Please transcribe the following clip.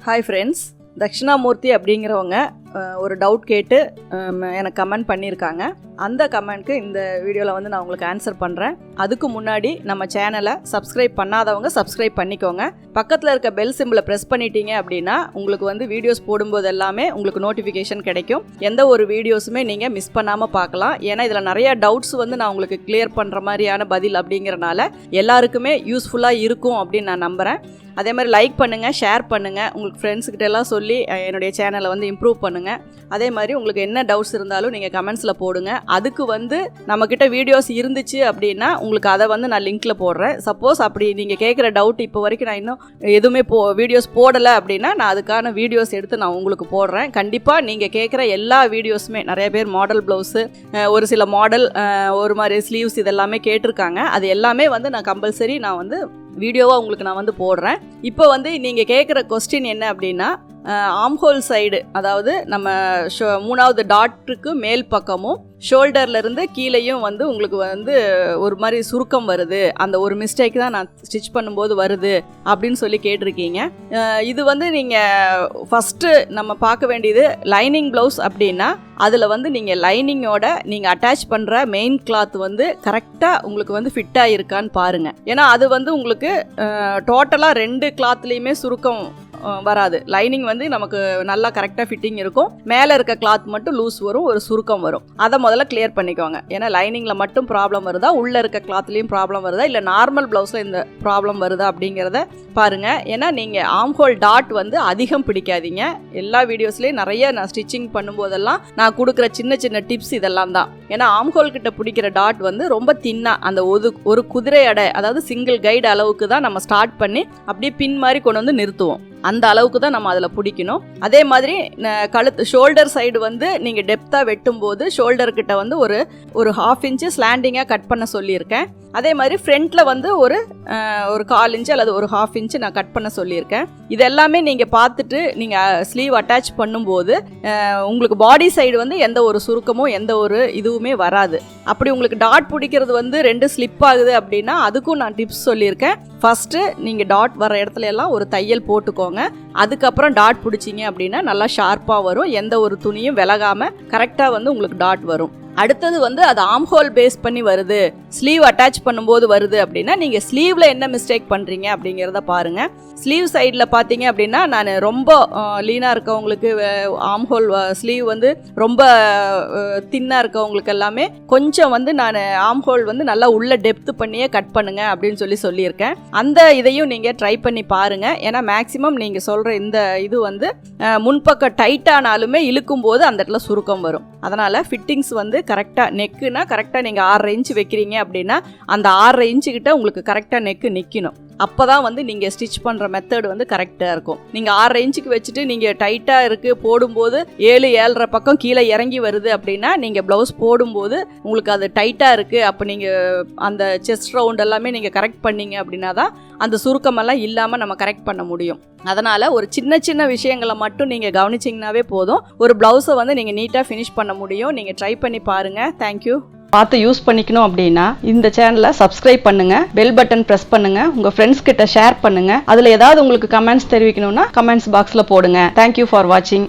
Hi friends, Dakshinamurthy அப்படிங்கிறவங்க ஒரு doubt கேட்டு எனக்கு கமெண்ட் பண்ணியிருக்காங்க. அந்த கமெண்ட்க்கு இந்த வீடியோவில் வந்து நான் உங்களுக்கு ஆன்சர் பண்ணுறேன். அதுக்கு முன்னாடி நம்ம சேனலை சப்ஸ்கிரைப் பண்ணாதவங்க சப்ஸ்கிரைப் பண்ணிக்கோங்க. பக்கத்தில் இருக்க பெல் சிம்பிளை ப்ரெஸ் பண்ணிட்டீங்க அப்படின்னா உங்களுக்கு வந்து வீடியோஸ் போடும்போது எல்லாமே உங்களுக்கு நோட்டிஃபிகேஷன் கிடைக்கும். எந்த ஒரு வீடியோஸுமே நீங்கள் மிஸ் பண்ணாமல் பார்க்கலாம். ஏன்னா இதில் நிறையா டவுட்ஸ் வந்து நான் உங்களுக்கு கிளியர் பண்ணுற மாதிரியான பதில் அப்படிங்கிறனால எல்லாருக்குமே யூஸ்ஃபுல்லாக இருக்கும் அப்படின்னு நான் நம்புகிறேன். அதே மாதிரி லைக் பண்ணுங்கள், ஷேர் பண்ணுங்கள், உங்களுக்கு ஃப்ரெண்ட்ஸ்கிட்ட எல்லாம் சொல்லி என்னுடைய சேனலை வந்து இம்ப்ரூவ் பண்ணுங்கள். அதே மாதிரி உங்களுக்கு என்ன டவுட்ஸ் இருந்தாலும் நீங்கள் கமெண்ட்ஸில் போடுங்க. அதுக்கு வந்து நம்மக்கிட்ட வீடியோஸ் இருந்துச்சு அப்படின்னா உங்களுக்கு அதை வந்து நான் லிங்க்கில் போடுறேன். சப்போஸ் அப்படி நீங்கள் கேட்குற டவுட் இப்போ வரைக்கும் நான் இன்னும் எதுவுமே வீடியோஸ் போடலை அப்படின்னா நான் அதுக்கான வீடியோஸ் எடுத்து நான் உங்களுக்கு போடுறேன். கண்டிப்பாக நீங்கள் கேட்குற எல்லா வீடியோஸுமே, நிறைய பேர் மாடல் ப்ளவுஸு, ஒரு சில மாடல், ஒரு மாதிரி ஸ்லீவ்ஸ் இதெல்லாமே கேட்டிருக்காங்க. அது எல்லாமே வந்து நான் கம்பல்சரி நான் வந்து வீடியோவாக உங்களுக்கு நான் வந்து போடுறேன். இப்போ வந்து நீங்கள் கேட்குற கொஸ்டின் என்ன அப்படின்னா, ஆம்ஹோல் சைடு, அதாவது நம்ம மூணாவது டாட்டுக்கு மேல் பக்கமும் ஷோல்டர்லேருந்து கீழேயும் வந்து உங்களுக்கு வந்து ஒரு மாதிரி சுருக்கம் வருது, அந்த ஒரு மிஸ்டேக் தான் நான் ஸ்டிச் பண்ணும்போது வருது அப்படின்னு சொல்லி கேட்டிருக்கீங்க. இது வந்து நீங்கள் ஃபஸ்ட்டு நம்ம பார்க்க வேண்டியது லைனிங் ப்ளவுஸ் அப்படின்னா அதில் வந்து நீங்கள் லைனிங்கோட நீங்கள் அட்டாச் பண்ணுற மெயின் கிளாத் வந்து கரெக்டாக உங்களுக்கு வந்து ஃபிட்டாக இருக்கான்னு பாருங்கள். ஏன்னா அது வந்து உங்களுக்கு டோட்டலாக ரெண்டு கிளாத்லேயுமே சுருக்கம் வராது. லைனிங் வந்து நமக்கு நல்லா கரெக்டாக ஃபிட்டிங் இருக்கும், மேலே இருக்க கிளாத் மட்டும் லூஸ் வரும், ஒரு சுருக்கம் வரும். அதை முதல்ல கிளியர் பண்ணிக்கோங்க. ஏன்னா லைனிங்கில் மட்டும் ப்ராப்ளம் வருதா, உள்ளே இருக்க கிளாத்லேயும் ப்ராப்ளம் வருதா, இல்லை நார்மல் ப்ளவுஸில் இந்த ப்ராப்ளம் வருதா அப்படிங்கிறத பாருங்கள். ஏன்னா நீங்கள் ஆம்ஹோல் டாட் வந்து அதிகம் பிடிக்காதீங்க. எல்லா வீடியோஸ்லேயும் நிறைய நான் ஸ்டிச்சிங் பண்ணும்போதெல்லாம் நான் கொடுக்குற சின்ன சின்ன டிப்ஸ் இதெல்லாம் தான். ஏன்னா ஆம்ஹோல் கிட்ட பிடிக்கிற டாட் வந்து ரொம்ப தின்னா, அந்த ஒரு குதிரை அடை, அதாவது சிங்கிள் கைடு அளவுக்கு தான் நம்ம ஸ்டார்ட் பண்ணி அப்படியே பின் மாதிரி கொண்டு வந்து நிறுத்துவோம். அந்த அளவுக்கு தான் நம்ம அதில் பிடிக்கணும். அதே மாதிரி கழுத்து ஷோல்டர் சைடு வந்து நீங்கள் டெப்த்தாக வெட்டும்போது ஷோல்டர்கிட்ட வந்து ஒரு 1/2 இன்ச்சு ஸ்லாண்டிங்காக கட் பண்ண சொல்லியிருக்கேன். அதே மாதிரி ஃப்ரண்ட்டில் வந்து ஒரு 1/4 இன்ச்சு அல்லது ஒரு 1/2 இன்ச்சு நான் கட் பண்ண சொல்லியிருக்கேன். இது எல்லாமே நீங்கள் பார்த்துட்டு நீங்கள் ஸ்லீவ் அட்டாச் பண்ணும்போது உங்களுக்கு பாடி சைடு வந்து எந்த ஒரு சுருக்கமோ எந்த ஒரு இதுவுமே வராது. அப்படி உங்களுக்கு டாட் பிடிக்கிறது வந்து 2 ஸ்லிப் ஆகுது அப்படின்னா அதுக்கும் நான் டிப்ஸ் சொல்லியிருக்கேன். ஃபஸ்ட்டு நீங்கள் டாட் வர இடத்துல எல்லாம் ஒரு தையல் போட்டுக்கோங்க. அதுக்கப்புறம் டாட் பிடிச்சிங்க அப்படின்னா நல்லா ஷார்ப்பாக வரும், எந்த ஒரு துணியும் விலகாமல் கரெக்டாக வந்து உங்களுக்கு டாட் வரும். அடுத்தது வந்து அது ஆம்ஹோல் பேஸ் பண்ணி வருது, ஸ்லீவ் அட்டாச் பண்ணும்போது வருது அப்படின்னா நீங்கள் ஸ்லீவில் என்ன மிஸ்டேக் பண்ணுறீங்க அப்படிங்கிறத பாருங்கள். ஸ்லீவ் சைடில் பார்த்தீங்க அப்படின்னா நான் ரொம்ப லீனாக இருக்கவங்களுக்கு ஆம்ஹோல் ஸ்லீவ் வந்து ரொம்ப தின்னாக இருக்கவங்களுக்கு எல்லாமே கொஞ்சம் வந்து நான் ஆம்ஹோல் வந்து நல்லா உள்ள டெப்த் பண்ணியே கட் பண்ணுங்க அப்படின்னு சொல்லியிருக்கேன். அந்த இதையும் நீங்கள் ட்ரை பண்ணி பாருங்கள். ஏன்னா மேக்ஸிமம் நீங்கள் சொல்கிற இந்த இது வந்து முன்பக்கம் டைட்டானாலுமே இழுக்கும் போது அந்த இடத்துல சுருக்கம் வரும். அதனால் ஃபிட்டிங்ஸ் வந்து கரெக்டாக, நெக்குனா கரெக்டாக நீங்கள் 6.5 இன்ச்சு வைக்கிறீங்க அப்படின்னா அந்த 6.5 இன்ச்சு கிட்ட உங்களுக்கு கரெக்டாக நெக்கு நிற்கணும். அப்போ தான் வந்து நீங்கள் ஸ்டிச் பண்ணுற மெத்தட் வந்து கரெக்டாக இருக்கும். நீங்கள் 6.5 இன்ச்சுக்கு வச்சுட்டு நீங்கள் டைட்டாக இருக்குது போடும்போது 7-7.5 பக்கம் கீழே இறங்கி வருது அப்படின்னா நீங்கள் ப்ளவுஸ் போடும்போது உங்களுக்கு அது டைட்டாக இருக்குது. அப்போ நீங்கள் அந்த செஸ்ட் ரவுண்ட் எல்லாமே நீங்கள் கரெக்ட் பண்ணீங்க அப்படின்னா தான் அந்த சுருக்கமெல்லாம் இல்லாமல் நம்ம கரெக்ட் பண்ண முடியும். அதனால் ஒரு சின்ன சின்ன விஷயங்களை மட்டும் நீங்கள் கவனிச்சிங்கனாவே போதும், ஒரு ப்ளவுஸை வந்து நீங்கள் நீட்டாக ஃபினிஷ் பண்ண முடியும். நீங்கள் ட்ரை பண்ணி பாருங்கள். தேங்க்யூ. பார்த்து யூஸ் பண்ணிக்கணும் அப்படின்னா இந்த சேனலை சப்ஸ்கிரைப் பண்ணுங்கள், பெல் பட்டன் ப்ரெஸ் பண்ணுங்கள், உங்கள் ஃப்ரெண்ட்ஸ் கிட்ட ஷேர் பண்ணுங்கள். அதில் ஏதாவது உங்களுக்கு கமெண்ட்ஸ் தெரிவிக்கணும்னா கமெண்ட்ஸ் பாக்ஸில் போடுங்க. தேங்க்யூ ஃபார் வாட்சிங்.